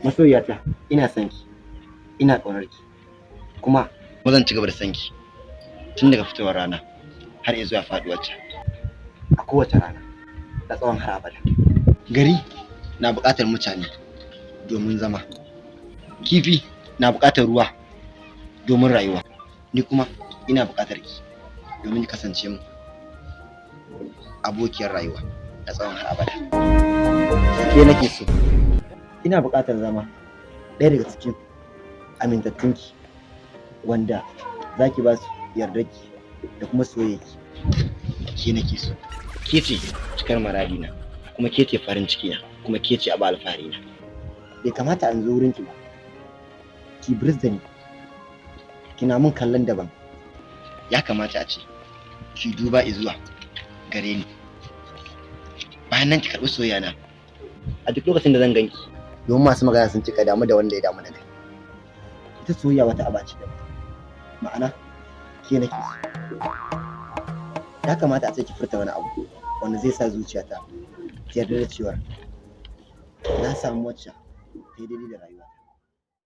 Masoyiyata, ina son ki, ina ƙaunar ki, kuma zan ci gaba da son ki tun daga fitowar rana har zuwa faɗuwarta. A kowace rana, da tsawon har abada. Gari na buƙatar mutane domin zama. Kifi na buƙatar ruwa domin rayuwa. Ni kuma ina buƙatar ki domin kasance mu abokiyar rayuwa da tsawon har abada. Ke nake so. Ina buƙatar zama ɗaya daga cikin amintattunki wanda za ki ba su yardarki da kuma soyayyaki. Ke nake so. Ke ce cikar muradina, kuma ke ce farin cikina, kuma ke ce abu alfaharina. Bai kamata in zo wurinki ba, ki biris da ni, kina mun kallon daban. Ya kamata a ce ki duba izuwa gare ni, bayan nan ki karɓi soyayya na a duk lokacin da zan ganki. Domin masu magana sun ce ka damu da wanda ya damu da kai. Ita soyayya wata aba ce daban, ma'ana ke nake so. Ya kamata a ce ki furta wani abu wanda zai sa zuciyata ta yarda da cewa na samu wacce ta yi daidai da rayuwa.